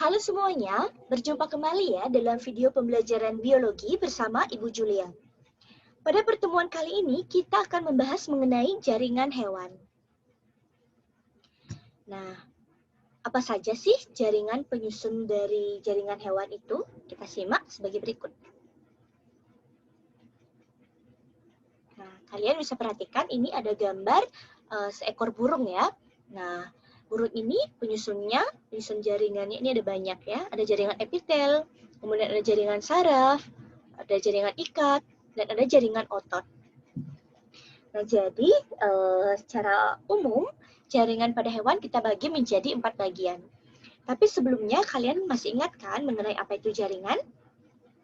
Halo semuanya, berjumpa kembali ya dalam video pembelajaran biologi bersama Ibu Julia. Pada pertemuan kali ini, kita akan membahas mengenai jaringan hewan. Nah, apa saja sih jaringan penyusun dari jaringan hewan itu? Kita simak sebagai berikut. Nah, kalian bisa perhatikan ini ada gambar seekor burung ya. Nah, burung ini penyusun jaringannya ini ada banyak ya. Ada jaringan epitel, kemudian ada jaringan saraf, ada jaringan ikat, dan ada jaringan otot. Nah, jadi secara umum jaringan pada hewan kita bagi menjadi 4 bagian. Tapi sebelumnya kalian masih ingat kan mengenai apa itu jaringan?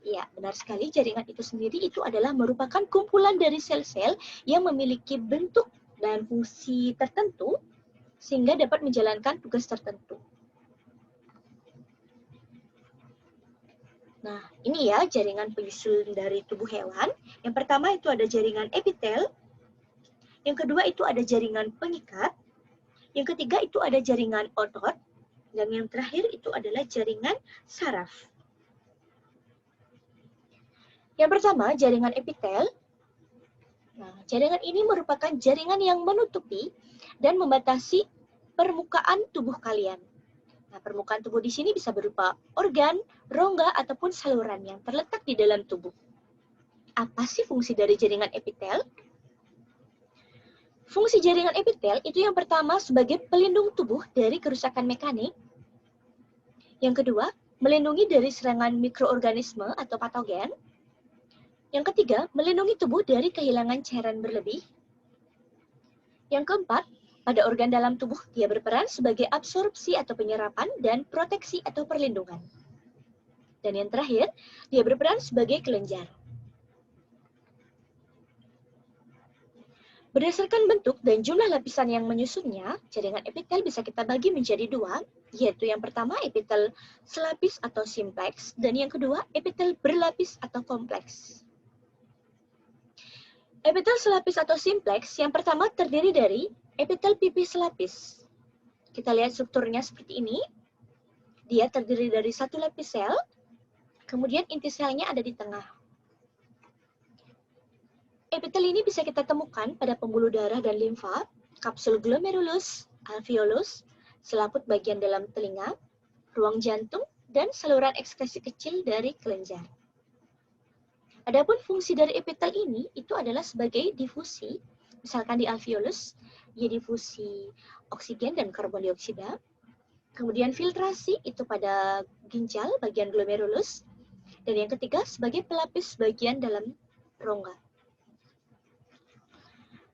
Ya, benar sekali. Jaringan itu sendiri itu adalah merupakan kumpulan dari sel-sel yang memiliki bentuk dan fungsi tertentu sehingga dapat menjalankan tugas tertentu. Nah, ini ya jaringan penyusun dari tubuh hewan. Yang pertama itu ada jaringan epitel. Yang kedua itu ada jaringan pengikat. Yang ketiga itu ada jaringan otot. Dan yang terakhir itu adalah jaringan saraf. Yang pertama, jaringan epitel. Nah, jaringan ini merupakan jaringan yang menutupi dan membatasi permukaan tubuh kalian. Nah, permukaan tubuh di sini bisa berupa organ, rongga, ataupun saluran yang terletak di dalam tubuh. Apa sih fungsi dari jaringan epitel? Fungsi jaringan epitel itu yang pertama sebagai pelindung tubuh dari kerusakan mekanik. Yang kedua, melindungi dari serangan mikroorganisme atau patogen. Yang ketiga, melindungi tubuh dari kehilangan cairan berlebih. Yang keempat, pada organ dalam tubuh dia berperan sebagai absorpsi atau penyerapan dan proteksi atau perlindungan. Dan yang terakhir, dia berperan sebagai kelenjar. Berdasarkan bentuk dan jumlah lapisan yang menyusunnya, jaringan epitel bisa kita bagi menjadi dua, yaitu yang pertama epitel selapis atau simplex, dan yang kedua epitel berlapis atau kompleks. Epitel selapis atau simplex yang pertama terdiri dari epitel pipi selapis. Kita lihat strukturnya seperti ini. Dia terdiri dari satu lapis sel, kemudian inti selnya ada di tengah. Epitel ini bisa kita temukan pada pembuluh darah dan limfa, kapsul glomerulus, alveolus, selaput bagian dalam telinga, ruang jantung, dan saluran ekskresi kecil dari kelenjar. Adapun fungsi dari epitel ini itu adalah sebagai difusi, misalkan di alveolus, ia difusi oksigen dan karbon dioksida. Kemudian filtrasi itu pada ginjal bagian glomerulus, dan yang ketiga sebagai pelapis bagian dalam rongga.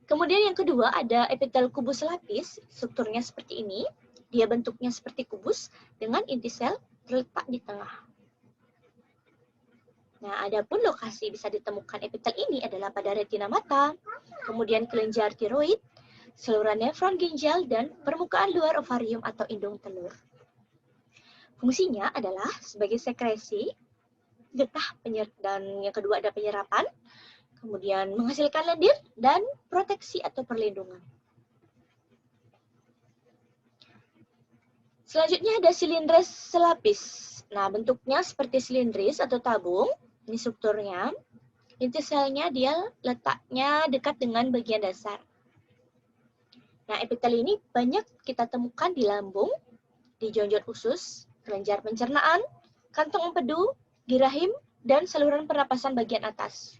Kemudian yang kedua ada epitel kubus lapis, strukturnya seperti ini. Dia bentuknya seperti kubus dengan inti sel terletak di tengah. Nah, adapun lokasi bisa ditemukan epitel ini adalah pada retina mata, kemudian kelenjar tiroid, saluran nefron ginjal, dan permukaan luar ovarium atau indung telur. Fungsinya adalah sebagai sekresi, getah, dan yang kedua ada penyerapan, kemudian menghasilkan lendir, dan proteksi atau perlindungan. Selanjutnya ada silindris selapis. Nah, bentuknya seperti silindris atau tabung. Ini strukturnya. Inti selnya dia letaknya dekat dengan bagian dasar. Nah, epitel ini banyak kita temukan di lambung, di jonjol usus, kelenjar pencernaan, kantong empedu, di rahim, dan saluran pernapasan bagian atas.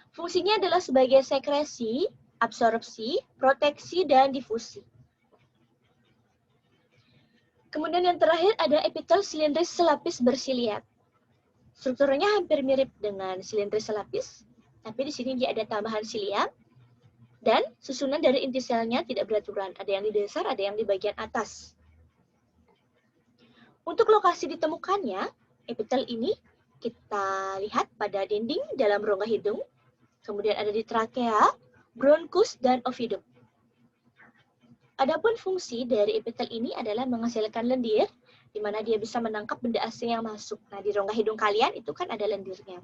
Fungsinya adalah sebagai sekresi, absorpsi, proteksi, dan difusi. Kemudian yang terakhir ada epitel silindris selapis bersiliat. Strukturnya hampir mirip dengan silindris selapis, tapi di sini dia ada tambahan silia, dan susunan dari inti selnya tidak beraturan. Ada yang di dasar, ada yang di bagian atas. Untuk lokasi ditemukannya, epitel ini kita lihat pada dinding dalam rongga hidung, kemudian ada di trakea, bronkus, dan ovidum. Adapun fungsi dari epitel ini adalah menghasilkan lendir, di mana dia bisa menangkap benda asing yang masuk. Nah, di rongga hidung kalian itu kan ada lendirnya.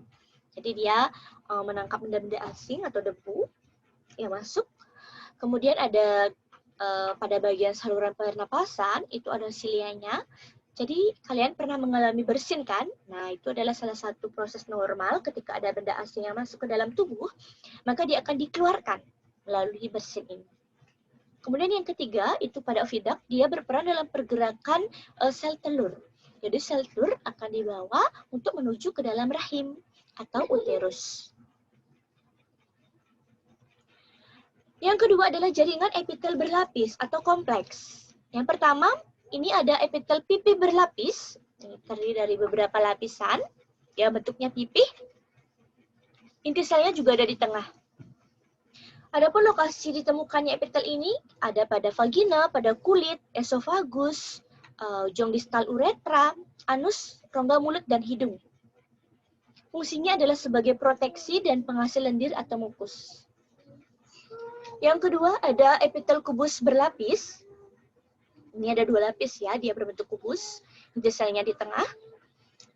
Jadi dia menangkap benda-benda asing atau debu yang masuk. Kemudian ada pada bagian saluran pernapasan, itu ada silianya. Jadi kalian pernah mengalami bersin kan? Nah, itu adalah salah satu proses normal ketika ada benda asing yang masuk ke dalam tubuh, maka dia akan dikeluarkan melalui bersin ini. Kemudian yang ketiga, itu pada oviduct, dia berperan dalam pergerakan sel telur. Jadi sel telur akan dibawa untuk menuju ke dalam rahim atau uterus. Yang kedua adalah jaringan epitel berlapis atau kompleks. Yang pertama, ini ada epitel pipih berlapis, terdiri dari beberapa lapisan, ya bentuknya pipih. Inti selnya juga ada di tengah. Adapun lokasi ditemukannya epitel ini ada pada vagina, pada kulit, esofagus, ujung distal uretra, anus, rongga mulut, dan hidung. Fungsinya adalah sebagai proteksi dan penghasil lendir atau mukus. Yang kedua ada epitel kubus berlapis. Ini ada 2 lapis ya, dia berbentuk kubus, inti selnya di tengah.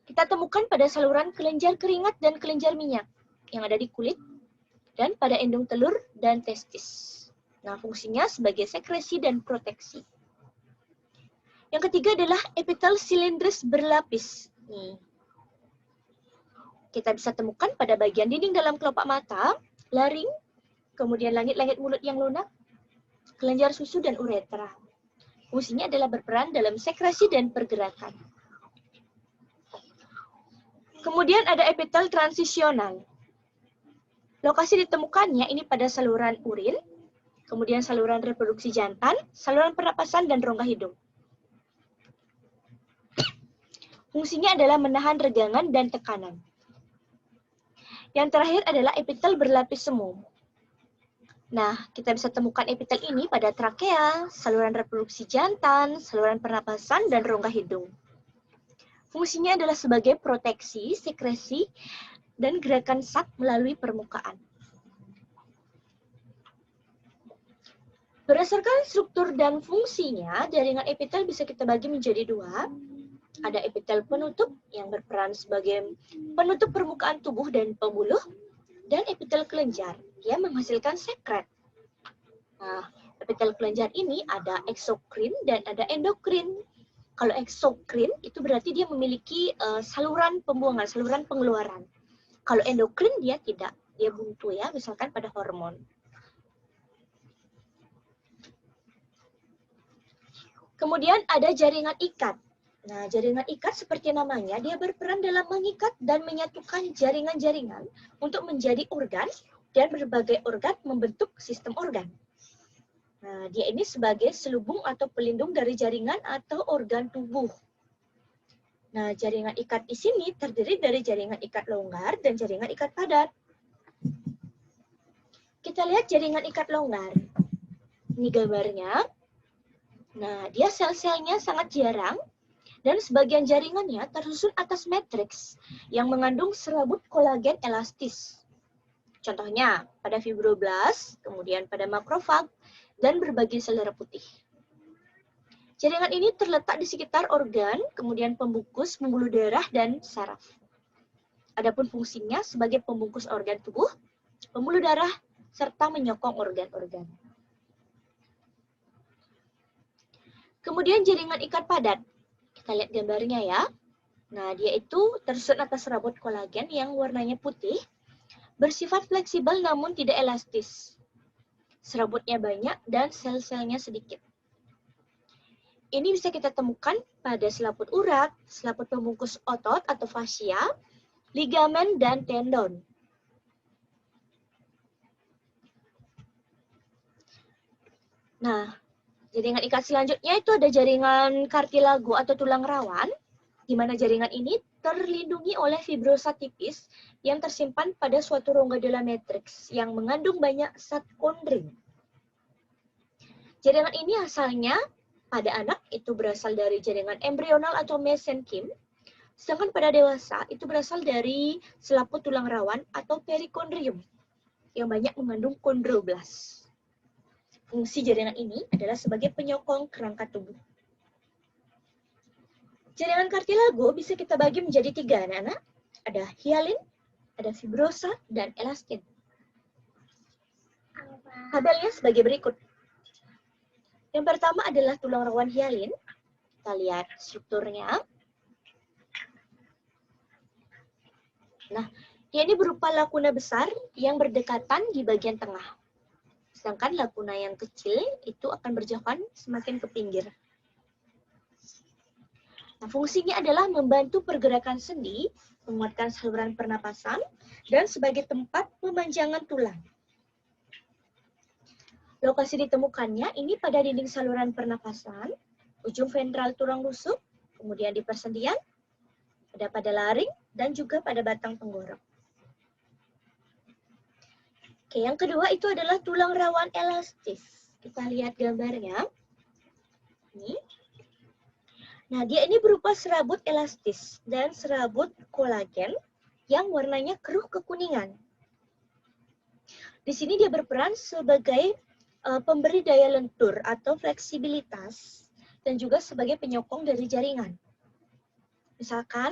Kita temukan pada saluran kelenjar keringat dan kelenjar minyak yang ada di kulit, dan pada endong telur dan testis. Nah, fungsinya sebagai sekresi dan proteksi. Yang ketiga adalah epitel silindris berlapis. Nih. Kita bisa temukan pada bagian dinding dalam kelopak mata, laring, kemudian langit-langit mulut yang lunak, kelenjar susu, dan uretra. Fungsinya adalah berperan dalam sekresi dan pergerakan. Kemudian ada epitel transisional. Lokasi ditemukannya ini pada saluran urin, kemudian saluran reproduksi jantan, saluran pernapasan, dan rongga hidung. Fungsinya adalah menahan regangan dan tekanan. Yang terakhir adalah epitel berlapis semu. Nah, kita bisa temukan epitel ini pada trakea, saluran reproduksi jantan, saluran pernapasan, dan rongga hidung. Fungsinya adalah sebagai proteksi, sekresi, dan gerakan sak melalui permukaan. Berdasarkan struktur dan fungsinya, jaringan epitel bisa kita bagi menjadi 2. Ada epitel penutup yang berperan sebagai penutup permukaan tubuh dan pembuluh, dan epitel kelenjar, dia menghasilkan sekret. Nah, epitel kelenjar ini ada eksokrin dan ada endokrin. Kalau eksokrin itu berarti dia memiliki saluran pembuangan, saluran pengeluaran. Kalau endokrin dia tidak, dia buntu ya, misalkan pada hormon. Kemudian ada jaringan ikat. Nah, jaringan ikat seperti namanya, dia berperan dalam mengikat dan menyatukan jaringan-jaringan untuk menjadi organ, dan berbagai organ membentuk sistem organ. Nah, dia ini sebagai selubung atau pelindung dari jaringan atau organ tubuh. Nah, jaringan ikat di sini terdiri dari jaringan ikat longgar dan jaringan ikat padat. Kita lihat jaringan ikat longgar. Ini gambarnya. Nah, dia sel-selnya sangat jarang, dan sebagian jaringannya tersusun atas matriks yang mengandung serabut kolagen elastis. Contohnya pada fibroblast, kemudian pada makrofag, dan berbagai sel darah putih. Jaringan ini terletak di sekitar organ, kemudian pembungkus, pembuluh darah, dan saraf. Adapun fungsinya sebagai pembungkus organ tubuh, pembuluh darah, serta menyokong organ-organ. Kemudian jaringan ikat padat. Kita lihat gambarnya ya. Nah, dia itu tersusun atas serabut kolagen yang warnanya putih, bersifat fleksibel namun tidak elastis. Serabutnya banyak dan sel-selnya sedikit. Ini bisa kita temukan pada selaput urat, selaput pembungkus otot atau fascia, ligamen, dan tendon. Nah, jaringan ikat selanjutnya itu ada jaringan kartilago atau tulang rawan, di mana jaringan ini terlindungi oleh fibrosa tipis yang tersimpan pada suatu rongga dalam matriks yang mengandung banyak zat kondring. Jaringan ini asalnya pada anak itu berasal dari jaringan embrional atau mesenkim, sedangkan pada dewasa itu berasal dari selaput tulang rawan atau perikondrium yang banyak mengandung kondroblast. Fungsi jaringan ini adalah sebagai penyokong kerangka tubuh. Jaringan kartilago bisa kita bagi menjadi 3, anak-anak. Ada hialin, ada fibrosa, dan elastin. Tabelnya sebagai berikut. Yang pertama adalah tulang rawan hialin. Kita lihat strukturnya. Nah, dia ini berupa lakuna besar yang berdekatan di bagian tengah. Sedangkan lakuna yang kecil itu akan berjauhan semakin ke pinggir. Nah, fungsinya adalah membantu pergerakan sendi, menguatkan saluran pernapasan, dan sebagai tempat pemanjangan tulang. Lokasi ditemukannya ini pada dinding saluran pernapasan, ujung ventral tulang rusuk, kemudian di persendian, ada pada laring, dan juga pada batang tenggorok. Oke, yang kedua itu adalah tulang rawan elastis. Kita lihat gambarnya. Ini. Nah, dia ini berupa serabut elastis dan serabut kolagen yang warnanya keruh kekuningan. Di sini dia berperan sebagai pemberi daya lentur atau fleksibilitas dan juga sebagai penyokong dari jaringan. Misalkan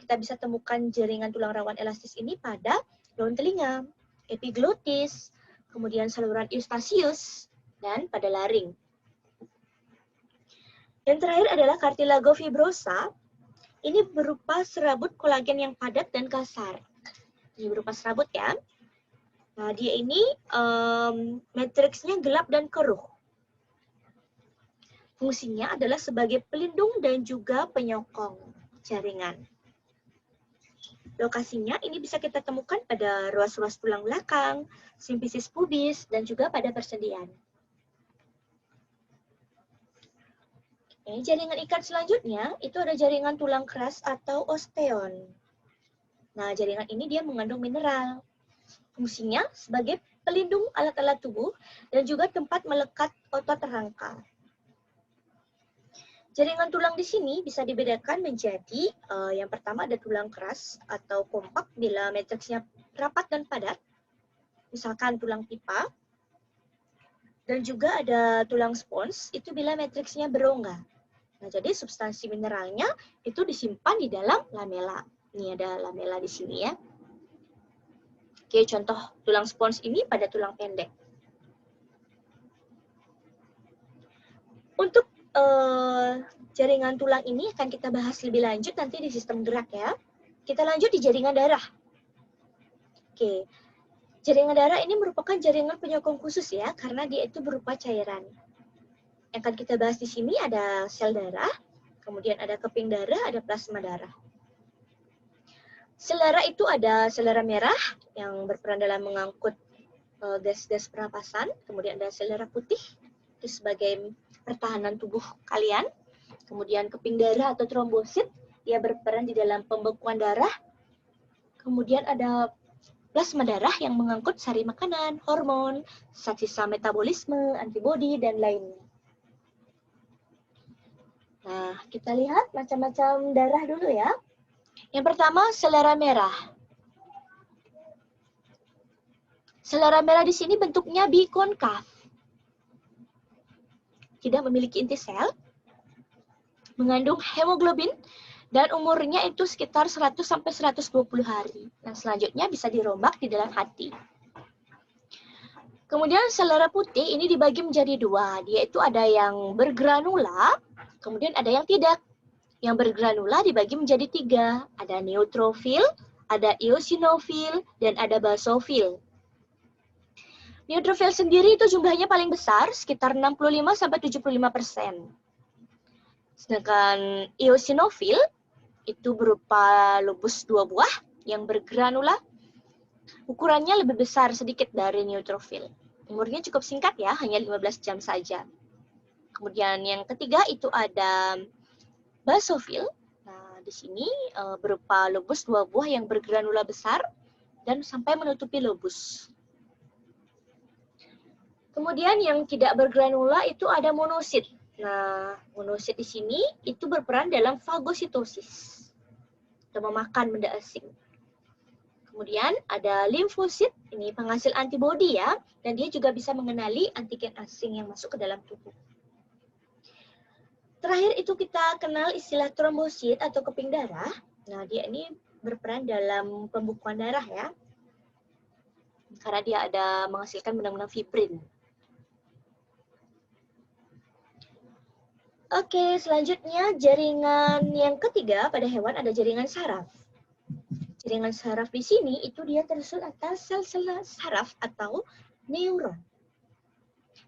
kita bisa temukan jaringan tulang rawan elastis ini pada daun telinga, epiglotis, kemudian saluran eustachius, dan pada laring. Yang terakhir adalah cartilago fibrosa. Ini berupa serabut kolagen yang padat dan kasar. Ini berupa serabut ya. Nah, dia ini matriksnya gelap dan keruh. Fungsinya adalah sebagai pelindung dan juga penyokong jaringan. Lokasinya ini bisa kita temukan pada ruas-ruas tulang belakang, simfisis pubis, dan juga pada persendian. Jaringan ikat selanjutnya itu ada jaringan tulang keras atau osteon. Nah, jaringan ini dia mengandung mineral. Fungsinya sebagai pelindung alat-alat tubuh dan juga tempat melekat otot rangka. Jaringan tulang di sini bisa dibedakan menjadi yang pertama ada tulang keras atau kompak bila matriksnya rapat dan padat, misalkan tulang pipa, dan juga ada tulang spons itu bila matriksnya berongga. Nah, jadi substansi mineralnya itu disimpan di dalam lamela. Ini ada lamela di sini ya. Oke, contoh tulang spons ini pada tulang pendek. Untuk jaringan tulang ini akan kita bahas lebih lanjut nanti di sistem gerak ya. Kita lanjut di jaringan darah. Oke, jaringan darah ini merupakan jaringan penyokong khusus ya, karena dia itu berupa cairan. Yang akan kita bahas di sini ada sel darah, kemudian ada keping darah, ada plasma darah. Sel darah itu ada sel darah merah yang berperan dalam mengangkut gas-gas pernapasan, kemudian ada sel darah putih itu sebagai pertahanan tubuh kalian. Kemudian keping darah atau trombosit, dia berperan di dalam pembekuan darah. Kemudian ada plasma darah yang mengangkut sari makanan, hormon, sisa metabolisme, antibodi, dan lainnya. Nah, kita lihat macam-macam darah dulu ya. Yang pertama, sel darah merah. Sel darah merah di sini bentuknya bikonkav. Tidak memiliki inti sel, mengandung hemoglobin, dan umurnya itu sekitar 100 sampai 120 hari. Nah, selanjutnya bisa dirombak di dalam hati. Kemudian sel darah putih ini dibagi menjadi dua. Dia itu ada yang bergranula, kemudian ada yang tidak. Yang bergranula dibagi menjadi tiga. Ada neutrofil, ada eosinofil, dan ada basofil. Neutrofil sendiri itu jumlahnya paling besar, sekitar 65-75%. Sedangkan eosinofil itu berupa lobus 2 buah yang bergranula. Ukurannya lebih besar sedikit dari neutrofil. Umurnya cukup singkat ya, hanya 15 jam saja. Kemudian yang ketiga itu ada basofil. Nah, di sini berupa lobus 2 buah yang bergranula besar dan sampai menutupi lobus. Kemudian yang tidak bergranula itu ada monosit. Nah, monosit di sini itu berperan dalam fagositosis atau memakan benda asing. Kemudian ada limfosit, ini penghasil antibodi ya, dan dia juga bisa mengenali antigen asing yang masuk ke dalam tubuh. Terakhir itu kita kenal istilah trombosit atau keping darah. Nah, dia ini berperan dalam pembukuan darah ya, karena dia ada menghasilkan benang-benang fibrin. Oke, selanjutnya jaringan yang ketiga pada hewan ada jaringan saraf. Jaringan saraf di sini itu dia tersusun atas sel-sel saraf atau neuron.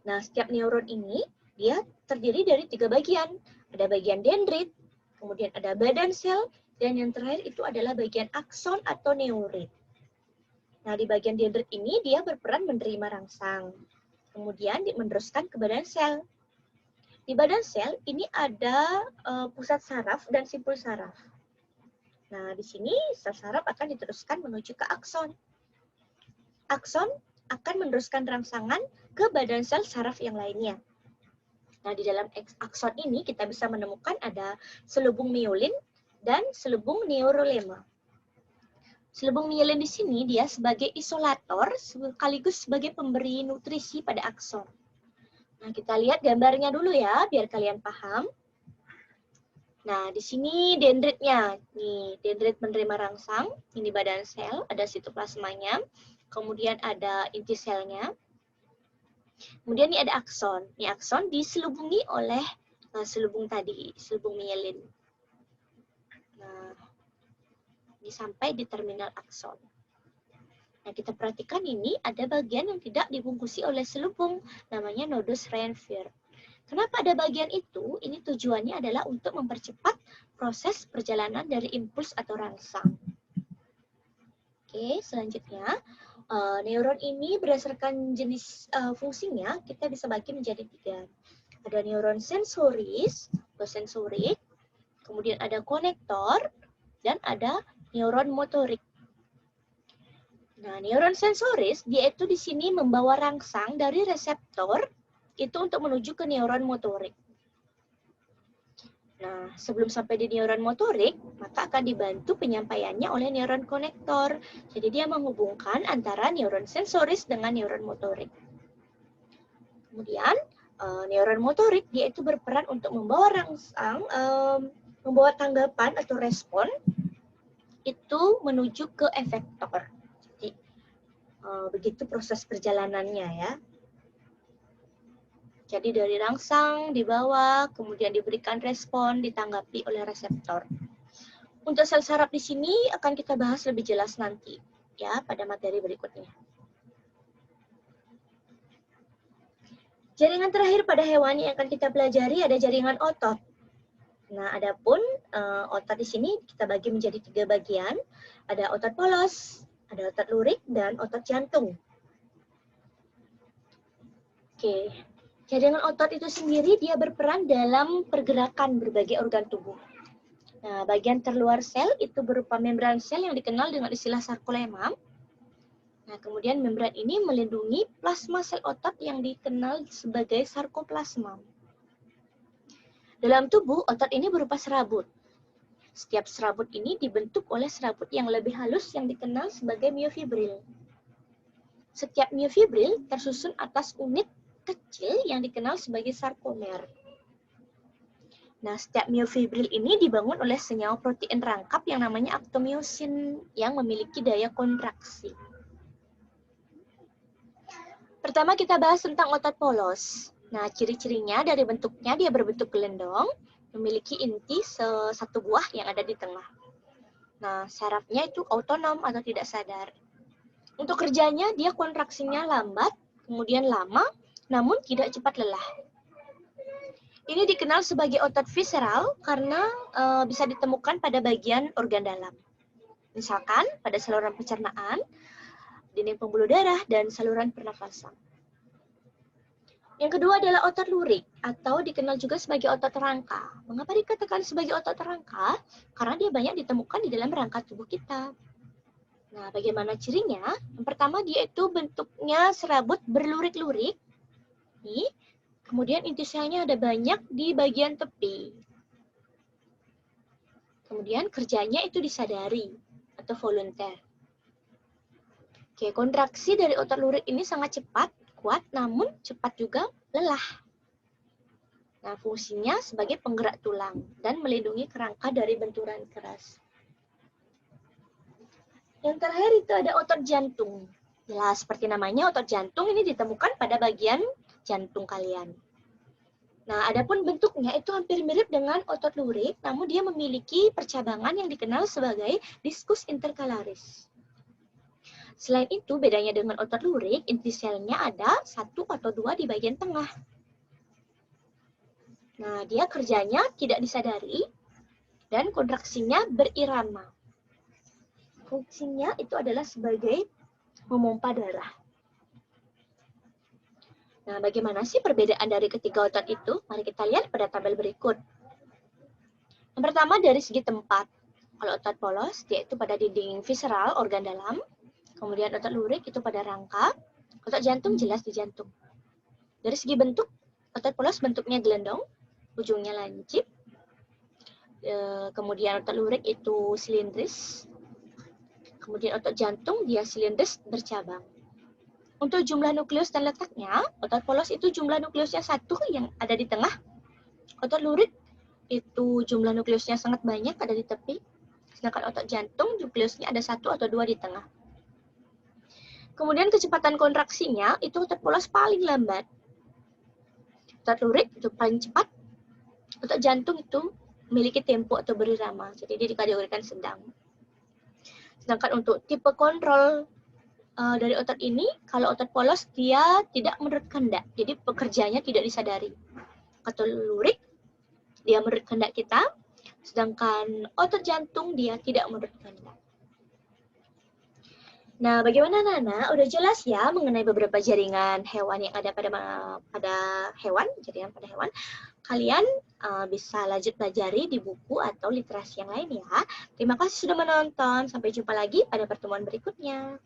Nah, setiap neuron ini dia terdiri dari 3 bagian. Ada bagian dendrit, kemudian ada badan sel, dan yang terakhir itu adalah bagian akson atau neurit. Nah, di bagian dendrit ini dia berperan menerima rangsang. Kemudian meneruskan ke badan sel. Di badan sel ini ada pusat saraf dan simpul saraf. Nah, di sini sel saraf akan diteruskan menuju ke akson. Akson akan meneruskan rangsangan ke badan sel saraf yang lainnya. Nah, di dalam akson ini kita bisa menemukan ada selubung miolin dan selubung neurolema. Selubung miolin di sini dia sebagai isolator sekaligus sebagai pemberi nutrisi pada akson. Nah, kita lihat gambarnya dulu ya, biar kalian paham. Nah, di sini dendritnya. Nih, dendrit menerima rangsang. Ini badan sel, ada sitoplasmanya. Kemudian ada inti selnya. Kemudian ini ada akson. Ini akson diselubungi oleh selubung tadi, selubung mielin. Nah, ini sampai di terminal akson. Nah, kita perhatikan ini ada bagian yang tidak dibungkusi oleh selubung, namanya nodus Reinfeldt. Kenapa ada bagian itu? Ini tujuannya adalah untuk mempercepat proses perjalanan dari impuls atau rangsang. Oke, selanjutnya, neuron ini berdasarkan jenis fungsinya, kita bisa bagi menjadi 3. Ada neuron sensoris atau sensorik, kemudian ada konektor, dan ada neuron motorik. Nah, neuron sensoris, dia itu di sini membawa rangsang dari reseptor itu untuk menuju ke neuron motorik. Nah, sebelum sampai di neuron motorik, maka akan dibantu penyampaiannya oleh neuron konektor. Jadi dia menghubungkan antara neuron sensoris dengan neuron motorik. Kemudian, neuron motorik dia itu berperan untuk membawa rangsang, membawa tanggapan atau respon itu menuju ke efektor. Begitu proses perjalanannya ya. Jadi dari rangsang dibawa, kemudian diberikan respon, ditanggapi oleh reseptor. Untuk sel saraf di sini akan kita bahas lebih jelas nanti ya pada materi berikutnya. Jaringan terakhir pada hewan yang akan kita pelajari ada jaringan otot. Nah, adapun otot di sini kita bagi menjadi 3 bagian. Ada otot polos, ada otot lurik, dan otot jantung. Oke, jaringan otot itu sendiri dia berperan dalam pergerakan berbagai organ tubuh. Nah, bagian terluar sel itu berupa membran sel yang dikenal dengan istilah sarkolema. Nah, kemudian membran ini melindungi plasma sel otot yang dikenal sebagai sarkoplasma. Dalam tubuh, otot ini berupa serabut. Setiap serabut ini dibentuk oleh serabut yang lebih halus yang dikenal sebagai miofibril. Setiap miofibril tersusun atas unit kecil yang dikenal sebagai sarkomer. Nah, setiap miofibril ini dibangun oleh senyawa protein rangkap yang namanya aktomiosin yang memiliki daya kontraksi. Pertama kita bahas tentang otot polos. Nah, ciri-cirinya dari bentuknya dia berbentuk gelendong, memiliki inti satu buah yang ada di tengah. Nah, sarafnya itu otonom atau tidak sadar. Untuk kerjanya dia kontraksinya lambat, kemudian lama, namun tidak cepat lelah. Ini dikenal sebagai otot visceral karena bisa ditemukan pada bagian organ dalam. Misalkan pada saluran pencernaan, dinding pembuluh darah, dan saluran pernafasan. Yang kedua adalah otot lurik atau dikenal juga sebagai otot rangka. Mengapa dikatakan sebagai otot rangka? Karena dia banyak ditemukan di dalam rangka tubuh kita. Nah, bagaimana cirinya? Yang pertama dia itu bentuknya serabut berlurik-lurik. Nih, kemudian inti selnya ada banyak di bagian tepi. Kemudian kerjanya itu disadari atau volunteer. Oke, kontraksi dari otot lurik ini sangat cepat, kuat, namun cepat juga lelah. Nah, fungsinya sebagai penggerak tulang dan melindungi kerangka dari benturan keras. Yang terakhir itu ada otot jantung. Jelas, seperti namanya otot jantung ini ditemukan pada bagian jantung kalian. Nah, adapun bentuknya itu hampir mirip dengan otot lurik, namun dia memiliki percabangan yang dikenal sebagai diskus intercalaris. Selain itu, bedanya dengan otot lurik, inti selnya ada 1 atau 2 di bagian tengah. Nah, dia kerjanya tidak disadari dan kontraksinya berirama. Fungsinya itu adalah sebagai memompa darah. Nah, bagaimana sih perbedaan dari ketiga otot itu? Mari kita lihat pada tabel berikut. Yang pertama dari segi tempat. Kalau otot polos, dia itu pada dinding visceral, organ dalam. Kemudian otot lurik itu pada rangka. Otot jantung jelas di jantung. Dari segi bentuk, otot polos bentuknya gelendong, ujungnya lancip. Kemudian otot lurik itu silindris. Kemudian otot jantung dia silindris bercabang. Untuk jumlah nukleus dan letaknya, otot polos itu jumlah nukleusnya 1 yang ada di tengah. Otot lurik itu jumlah nukleusnya sangat banyak ada di tepi. Sedangkan otot jantung nukleusnya ada 1 atau 2 di tengah. Kemudian kecepatan kontraksinya itu otot polos paling lambat. Otot lurik itu paling cepat. Otot jantung itu memiliki tempo atau berirama. Jadi dia dikategorikan sedang. Sedangkan untuk tipe kontrol dari otot ini, kalau otot polos dia tidak menurut kehendak, jadi pekerjaannya tidak disadari. Otot lurik dia menurut kehendak kita, sedangkan otot jantung dia tidak menurut kehendak. Nah, bagaimana Nana? Udah jelas ya mengenai beberapa jaringan hewan yang ada pada hewan, jaringan pada hewan. Kalian bisa lanjut pelajari di buku atau literasi yang lain ya. Terima kasih sudah menonton. Sampai jumpa lagi pada pertemuan berikutnya.